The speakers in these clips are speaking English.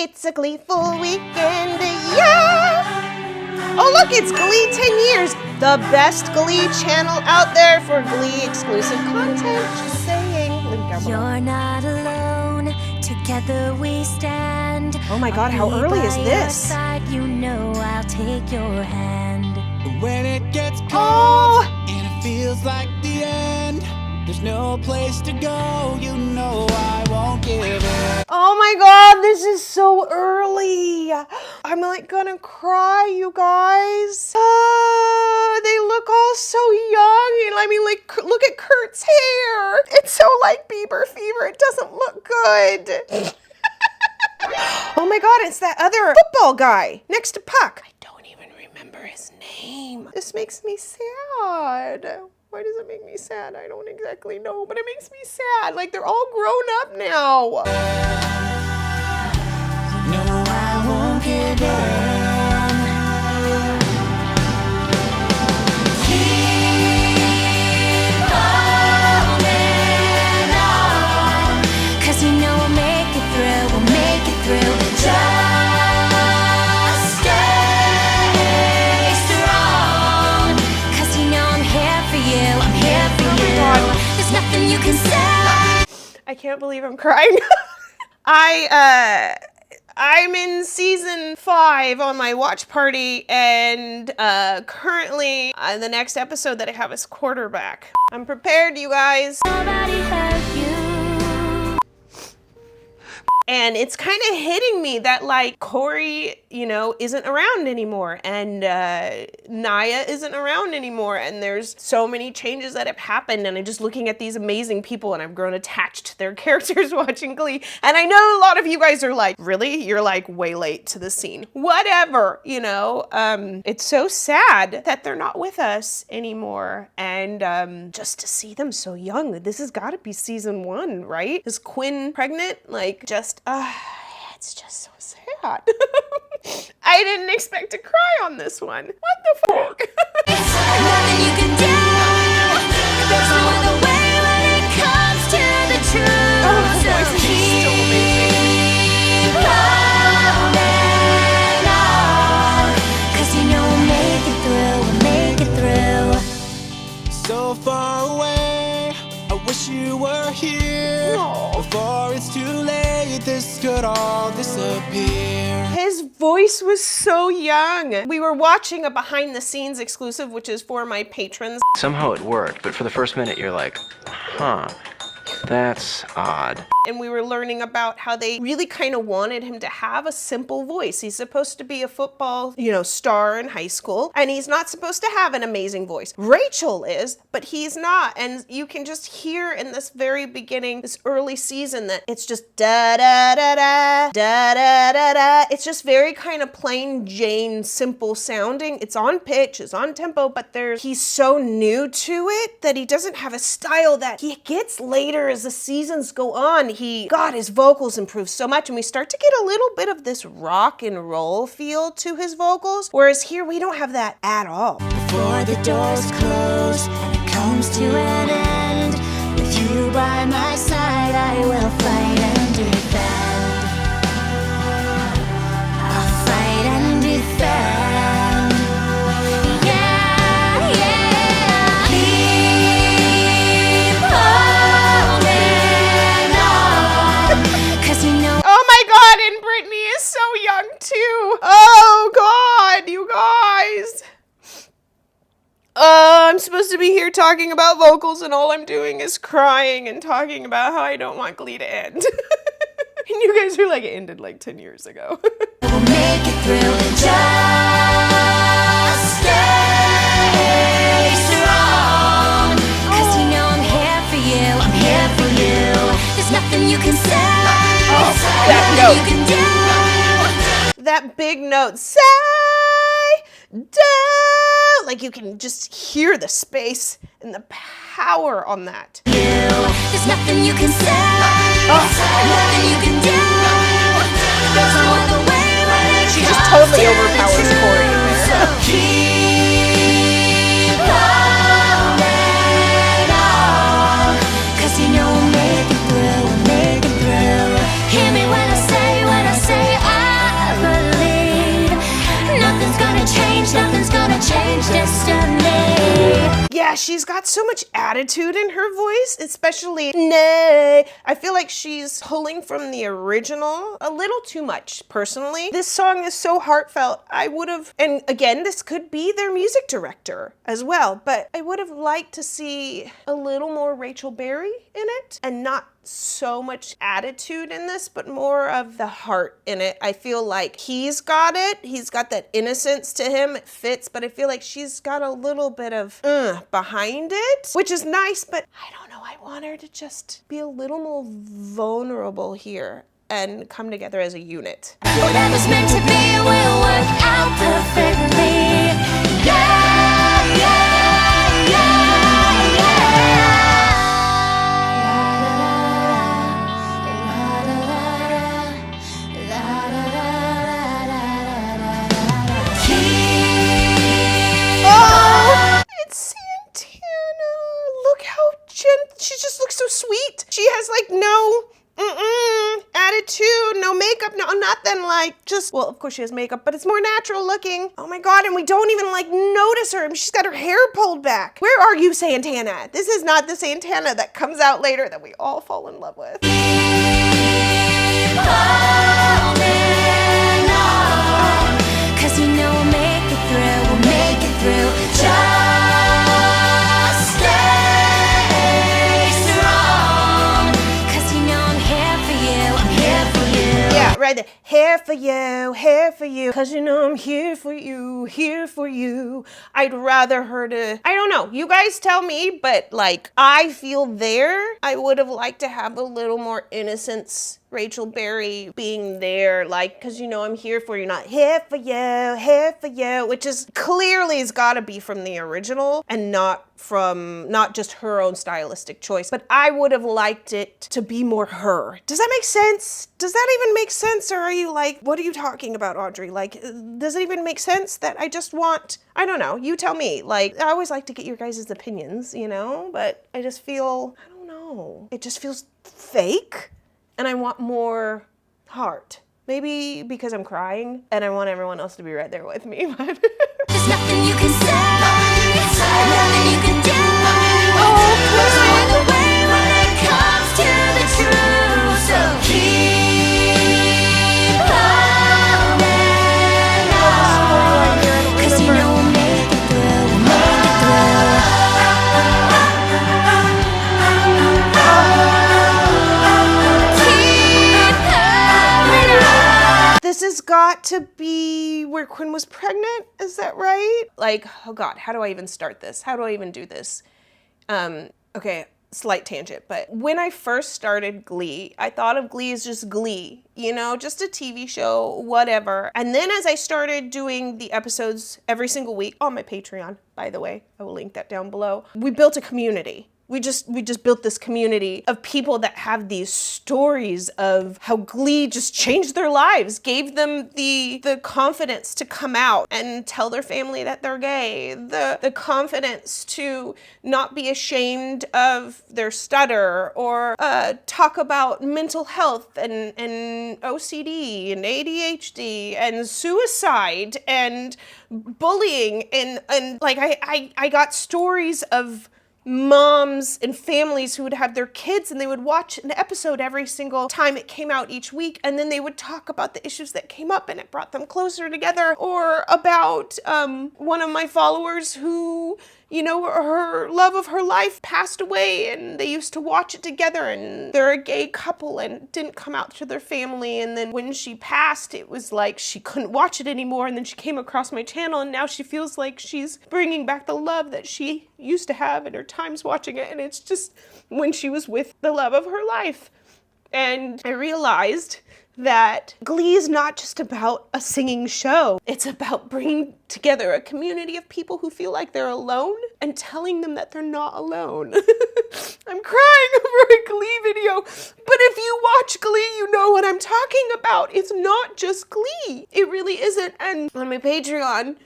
It's a gleeful weekend, yeah! Oh look, it's Glee 10 years! The best Glee channel out there for Glee exclusive content. Just saying. Link down below. You're not alone, together we stand. Oh my god, how early is this? Side, you know I'll take your hand. When it gets cold and it feels like the end, there's no place to go, you know I won't give in. Oh my god, this is so early. I'm like gonna cry, you guys. They look all so young. I mean, like, look at Kurt's hair. It's so like Bieber fever. It doesn't look good. Oh my god, it's that other football guy next to Puck. I don't even remember his name. This makes me sad. Why does it make me sad? I don't exactly know, but it makes me sad. Like, they're all grown up now. No, I won't give in. Keep holding on, 'cause you know we'll make it through, we'll make it through. Just stay strong, 'cause you know I'm here for you, I'm here for you. There's nothing you can say. I can't believe I'm crying. I'm in season 5 on my watch party, and currently the next episode that I have is quarterback. I'm prepared, you guys. Nobody hurt you. And it's kind of hitting me that, like, Corey, you know, isn't around anymore, and Naya isn't around anymore, and there's so many changes that have happened, and I'm just looking at these amazing people, and I've grown attached to their characters watching Glee. And I know a lot of you guys are like, really? You're like way late to the scene. Whatever, you know? It's so sad that they're not with us anymore, and just to see them so young. This has got to be season 1, right? Is Quinn pregnant? Like, just it's just so sad. I didn't expect to cry on this one. What the fuck? Nothing you can do. There's no other way when it comes to the truth. Oh, the voice is so amazing. Keep holding on, 'cause you know we'll make it through, we'll make it through. So far away, I wish you were here. Aw. Before it's too late, this could all disappear. His voice was so young. We were watching a behind the scenes exclusive, which is for my patrons. Somehow it worked, but for the first minute you're like, huh, that's odd. And we were learning about how they really kind of wanted him to have a simple voice. He's supposed to be a football, you know, star in high school, and he's not supposed to have an amazing voice. Rachel is, but he's not. And you can just hear in this very beginning, this early season, that it's just da da da da da da da da. It's just very kind of plain Jane, simple sounding. It's on pitch, it's on tempo, but he's so new to it that he doesn't have a style that he gets later as the seasons go on. God, his vocals improve so much, and we start to get a little bit of this rock and roll feel to his vocals, whereas here we don't have that at all. Before the doors close and it comes to an end, with you by my side, I will fight and defend. I'll fight and defend. Yeah, yeah. Keep holding on, 'cause you know. Oh my god, and Brittany is so young too. Oh god, you guys. I'm supposed to be here talking about vocals, and all I'm doing is crying and talking about how I don't want Glee to end. And you guys are like, it ended like 10 years ago. We'll make it through. Just stay strong, 'cause you know I'm here for you, I'm here for you. There's nothing you can say, that nothing note. you can do. That big note, say, do. Like, you can just hear the space and the power on that. There's nothing you can say, nothing you can do. There's no other way when it She just comes totally to overpowers the truth. Corey in there. So keep holding on, 'cause you know we'll make it through, we'll make it through. Hear me when I say I she's got so much attitude in her voice, especially nay. I feel like she's pulling from the original a little too much, personally. This song is so heartfelt. I would have, and again, this could be their music director as well, but I would have liked to see a little more Rachel Berry in it, and not so much attitude in this, but more of the heart in it. I feel like he's got it. He's got that innocence to him. It fits, but I feel like she's got a little bit of behind it, which is nice, but I don't know. I want her to just be a little more vulnerable here and come together as a unit. Whatever's meant to be will work out perfectly. Yeah, yeah, yeah, yeah. Oh, it's Santana. Look how she just looks so sweet. She has like no attitude, no makeup, no nothing, like just, well, of course she has makeup, but it's more natural looking. Oh my God, and we don't even like notice her. I mean, she's got her hair pulled back. Where are you, Santana? This is not the Santana that comes out later that we all fall in love with. Cause you know we'll make it through, we'll make it through. Just stay strong. Cause you know I'm here for you, I'm here for you. Yeah, right there. Here for you, cause you know I'm here for you. I'd rather her to, I don't know, you guys tell me, but like, I feel I would have liked to have a little more innocence. Rachel Berry being there, like, cause you know I'm here for you, not here for you, which is clearly has gotta be from the original and not just her own stylistic choice, but I would have liked it to be more her. Does that make sense? Does that even make sense? Or are you like, what are you talking about, Audrey? Like, does it even make sense that I just want, I don't know, you tell me. Like, I always like to get your guys' opinions, you know, but I just feel, I don't know, it just feels fake. And I want more heart. Maybe because I'm crying and I want everyone else to be right there with me. But There's nothing you can say, nothing you can do. Push me away when it comes to the truth. So keep holding on. Cause you know we'll make it through, we'll make it through. this has got to be where Quinn was pregnant. Is that right? Like, oh God, how do I even start this? How do I even do this? Okay, slight tangent, but when I first started Glee, I thought of Glee as just Glee, you know, just a TV show, whatever. And then as I started doing the episodes every single week on my Patreon, by the way, I will link that down below, we built a community. We just built this community of people that have these stories of how Glee just changed their lives, gave them the confidence to come out and tell their family that they're gay, the confidence to not be ashamed of their stutter or talk about mental health and OCD and ADHD and suicide and bullying and like I got stories of moms and families who would have their kids and they would watch an episode every single time it came out each week, and then they would talk about the issues that came up and it brought them closer together. Or about one of my followers who, you know, her love of her life passed away and they used to watch it together, and they're a gay couple and it didn't come out to their family, and then when she passed it was like she couldn't watch it anymore, and then she came across my channel and now she feels like she's bringing back the love that she used to have in her times watching it, and it's just when she was with the love of her life. And I realized that Glee is not just about a singing show. It's about bringing together a community of people who feel like they're alone and telling them that they're not alone. I'm crying over a Glee video, but if you watch Glee, you know what I'm talking about. It's not just Glee. It really isn't. And on my Patreon,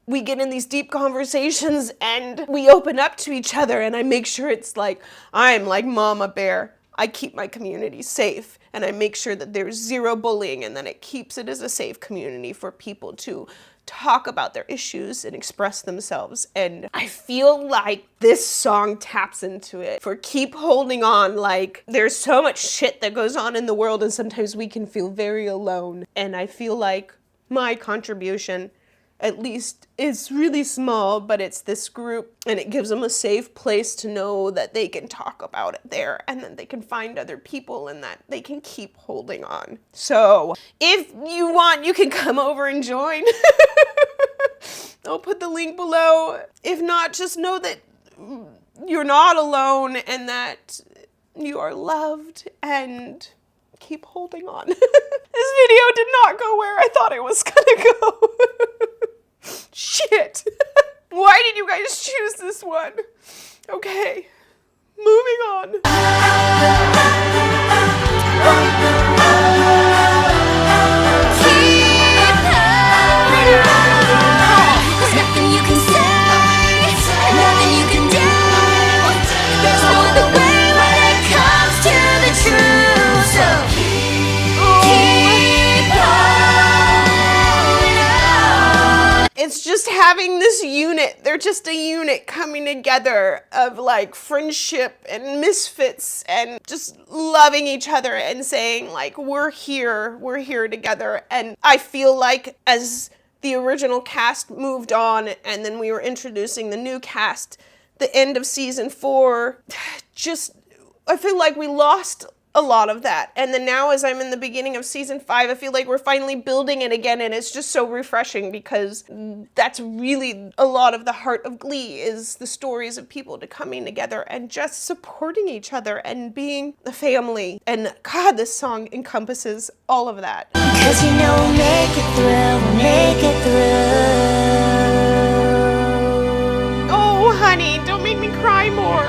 we get in these deep conversations and we open up to each other, and I make sure it's like, I'm like Mama Bear. I keep my community safe. and I make sure that there's zero bullying, and then it keeps it as a safe community for people to talk about their issues and express themselves. And I feel like this song taps into it for keep holding on. Like, there's so much shit that goes on in the world, and sometimes we can feel very alone. And I feel like my contribution, at least, is really small, but it's this group, and it gives them a safe place to know that they can talk about it there, and then they can find other people, and that they can keep holding on. So if you want, you can come over and join. I'll put the link below. If not, just know that you're not alone and that you are loved, and keep holding on. This video did not go where I thought it was gonna go. Shit. Why did you guys choose this one? Okay, moving on. There's nothing you can say, nothing you can do. There's no other way when it comes to the truth. So keep on. It's just having this unit. They're just a unit coming together of like friendship and misfits and just loving each other and saying like, we're here together. And I feel like as the original cast moved on and then we were introducing the new cast, the end of season 4, just, I feel like we lost a lot of that. And then now as I'm in the beginning of season 5, I feel like we're finally building it again, and it's just so refreshing because that's really a lot of the heart of Glee, is the stories of people coming together and just supporting each other and being a family. And God, this song encompasses all of that. 'Cause you know we'll make it through, we'll make it through. Oh, honey, don't make me cry more.